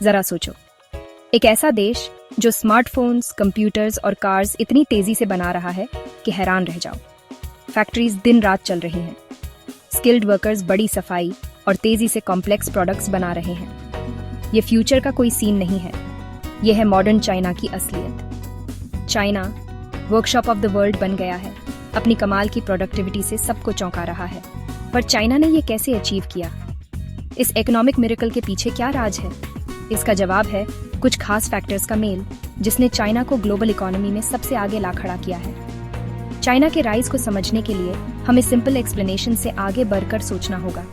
जरा सोचो, एक ऐसा देश जो स्मार्टफोन्स, कंप्यूटर्स और कार्स इतनी तेजी से बना रहा है कि हैरान रह जाओ। फैक्ट्रीज दिन रात चल रही हैं, स्किल्ड वर्कर्स बड़ी सफाई और तेजी से कॉम्प्लेक्स प्रोडक्ट्स बना रहे हैं। ये फ्यूचर का कोई सीन नहीं है, ये है मॉडर्न चाइना की असलियत। China workshop of the world बन गया है, अपनी कमाल की प्रोडक्टिविटी से सबको चौंका रहा है। पर चाइना ने ये कैसे अचीव किया? इस इकोनॉमिक मिरेकल के पीछे क्या राज है? इसका जवाब है कुछ खास फैक्टर्स का मेल, जिसने चाइना को ग्लोबल इकोनॉमी में सबसे आगे ला खड़ा किया है। चाइना के राइज को समझने के लिए हमें सिंपल एक्सप्लेनेशन से आगे बढ़कर सोचना होगा।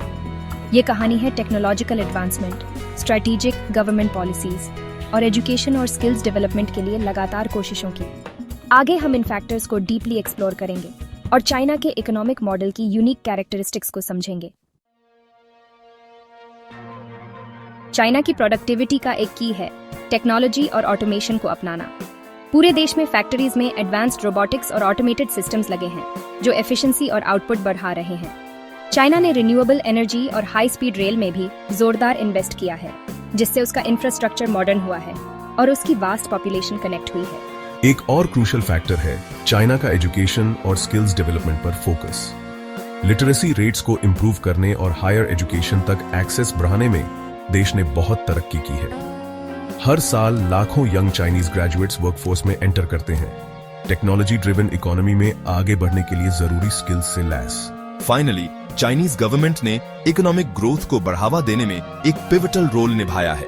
ये कहानी है technological advancement, strategic government policies और एजुकेशन और स्किल्स डेवलपमेंट के लिए लगातार कोशिशों की। आगे हम इन फैक्टर्स को डीपली एक्सप्लोर करेंगे और चाइना के इकोनॉमिक मॉडल की यूनिक कैरेक्टरिस्टिक्स को समझेंगे। चाइना की प्रोडक्टिविटी का एक की है टेक्नोलॉजी और ऑटोमेशन को अपनाना। पूरे देश में फैक्ट्रीज में एडवांस्ड रोबोटिक्स और ऑटोमेटेड सिस्टम्स लगे हैं जो एफिशिएंसी और आउटपुट बढ़ा रहे हैं। चाइना ने रिन्यूएबल एनर्जी और हाई स्पीड रेल में भी जोरदार इन्वेस्ट किया है, जिससे उसका इंफ्रास्ट्रक्चर मॉडर्न हुआ है और उसकी वास्ट पॉपुलेशन कनेक्ट हुई है। एक और क्रूशियल फैक्टर है चाइना का एजुकेशन और स्किल्स डेवलपमेंट पर फोकस। लिटरेसी रेट्स को इम्प्रूव करने और हायर एजुकेशन तक एक्सेस बढ़ाने में देश ने बहुत तरक्की की है। हर साल लाखों यंग चाइनीज ग्रेजुएट्स वर्कफोर्स में एंटर करते हैं, टेक्नोलॉजी ड्रिवन इकोनॉमी में आगे बढ़ने के लिए जरूरी स्किल्स से लैस। फाइनली चाइनीज गवर्नमेंट ने इकोनॉमिक ग्रोथ को बढ़ावा देने में एक पिवटल रोल निभाया है।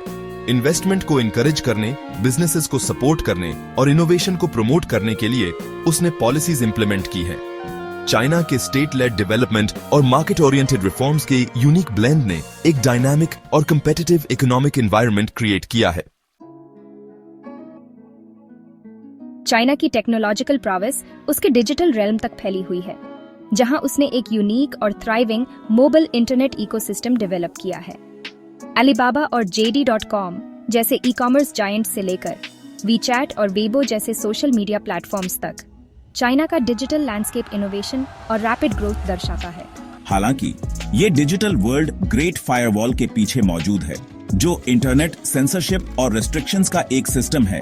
इन्वेस्टमेंट को इनकरेज करने, बिजनेसेस को सपोर्ट करने और इनोवेशन को प्रमोट करने के लिए उसने पॉलिसीज इंप्लीमेंट की हैं। चाइना के स्टेट लेड डेवलपमेंट और मार्केट ओरिएंटेड रिफॉर्म्स के यूनिक ब्लेंड ने एक डायनामिक और कंपेटिटिव इकोनॉमिक एनवायरनमेंट क्रिएट किया है। चाइना की टेक्नोलॉजिकल प्रॉवेस उसके डिजिटल रेल्म तक फैली हुई है, जहां उसने एक यूनिक और thriving mobile internet ecosystem develop किया है। अलीबाबा और JD.com जैसे ई-कॉमर्स जायंट से लेकर वीचैट और वेबो जैसे सोशल मीडिया प्लेटफॉर्म्स तक चाइना का डिजिटल लैंडस्केप इनोवेशन और रैपिड ग्रोथ दर्शाता है। हालांकि ये डिजिटल वर्ल्ड ग्रेट फायरवॉल के पीछे मौजूद है, जो इंटरनेट सेंसरशिप और रेस्ट्रिक्शंस का एक सिस्टम है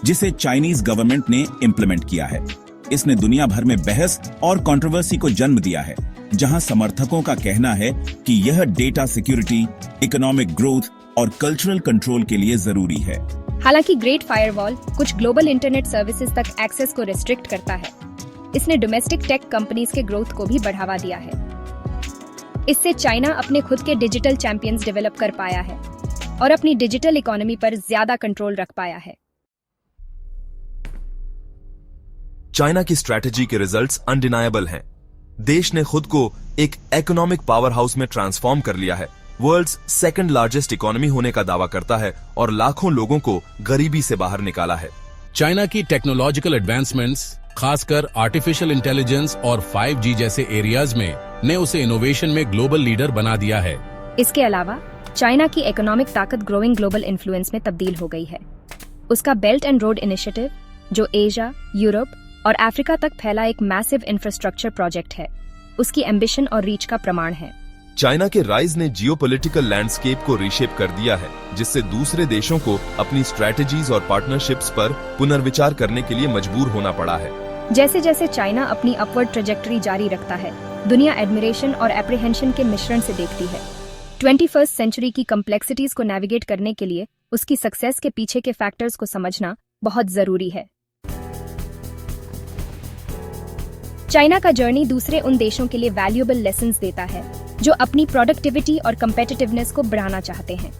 जिसे चाइनीज गवर्नमेंट ने इम्प्लीमेंट किया है। इसने दुनिया भर में बहस और कंट्रोवर्सी को जन्म दिया है, जहां समर्थकों का कहना है कि यह डेटा सिक्योरिटी, इकोनॉमिक ग्रोथ और कल्चरल कंट्रोल के लिए जरूरी है। हालांकि ग्रेट फायरवॉल कुछ ग्लोबल इंटरनेट सर्विसेज तक एक्सेस को रिस्ट्रिक्ट करता है, इसने डोमेस्टिक टेक कंपनीज के ग्रोथ को भी बढ़ावा दिया है। इससे चाइना अपने खुद के डिजिटल चैंपियंस डेवलप कर पाया है और अपनी डिजिटल इकोनॉमी पर ज्यादा कंट्रोल रख पाया है। चाइना की स्ट्रैटेजी के रिजल्ट्स अनडिनायबल हैं। देश ने खुद को एक इकोनॉमिक पावर हाउस में ट्रांसफॉर्म कर लिया है, वर्ल्ड्स सेकंड लार्जेस्ट इकोनॉमी होने का दावा करता है और लाखों लोगों को गरीबी से बाहर निकाला है। चाइना की टेक्नोलॉजिकल एडवांसमेंट्स, खासकर आर्टिफिशियल इंटेलिजेंस और 5G जैसे एरियाज में, ने उसे इनोवेशन में ग्लोबल लीडर बना दिया है। इसके अलावा चाइना की इकोनॉमिक ताकत ग्रोइंग ग्लोबल इन्फ्लुएंस में तब्दील हो गई है। उसका बेल्ट एंड रोड इनिशिएटिव, जो एशिया, यूरोप और अफ्रीका तक फैला एक मैसिव इंफ्रास्ट्रक्चर प्रोजेक्ट है, उसकी एम्बिशन और रीच का प्रमाण है। चाइना के राइज ने जियोपॉलिटिकल लैंडस्केप को रीशेप कर दिया है, जिससे दूसरे देशों को अपनी स्ट्रैटेजीज और पार्टनरशिप्स पर पुनर्विचार करने के लिए मजबूर होना पड़ा है। जैसे जैसे चाइना अपनी अपवर्ड ट्रेजेक्टरी जारी रखता है, दुनिया एडमिरेशन और एप्रीहेंशन के मिश्रण से देखती है। 21st सेंचुरी की कम्प्लेक्सिटीज को नेविगेट करने के लिए उसकी सक्सेस के पीछे के फैक्टर्स को समझना बहुत जरूरी है। चाइना का जर्नी दूसरे उन देशों के लिए वैल्यूएबल लेसन्स देता है जो अपनी प्रोडक्टिविटी और कम्पेटिटिवनेस को बढ़ाना चाहते हैं।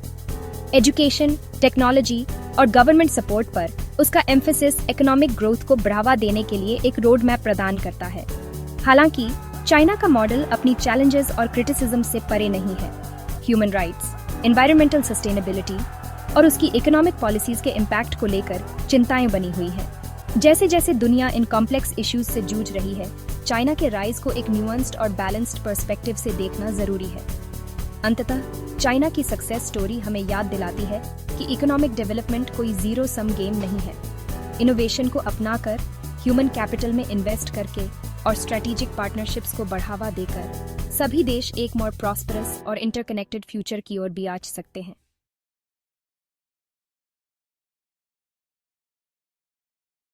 एजुकेशन, टेक्नोलॉजी और गवर्नमेंट सपोर्ट पर उसका एम्फेसिस इकोनॉमिक ग्रोथ को बढ़ावा देने के लिए एक रोड मैप प्रदान करता है। हालांकि चाइना का मॉडल अपनी चैलेंजेस और क्रिटिसिज्म से परे नहीं है। ह्यूमन राइट्स, एनवायरमेंटल सस्टेनेबिलिटी और उसकी इकोनॉमिक पॉलिसीज के इम्पैक्ट को लेकर चिंताएं बनी हुई हैं। जैसे जैसे दुनिया इन कॉम्प्लेक्स इश्यूज से जूझ रही है, चाइना के राइज को एक न्यूअन्स्ड और बैलेंस्ड पर्सपेक्टिव से देखना जरूरी है। अंततः चाइना की सक्सेस स्टोरी हमें याद दिलाती है कि इकोनॉमिक डेवलपमेंट कोई जीरो सम गेम नहीं है। इनोवेशन को अपनाकर, ह्यूमन कैपिटल में इन्वेस्ट करके और स्ट्रेटेजिक पार्टनरशिप्स को बढ़ावा देकर सभी देश एक मोर प्रॉस्परस और इंटरकनेक्टेड फ्यूचर की ओर भी आंच सकते हैं।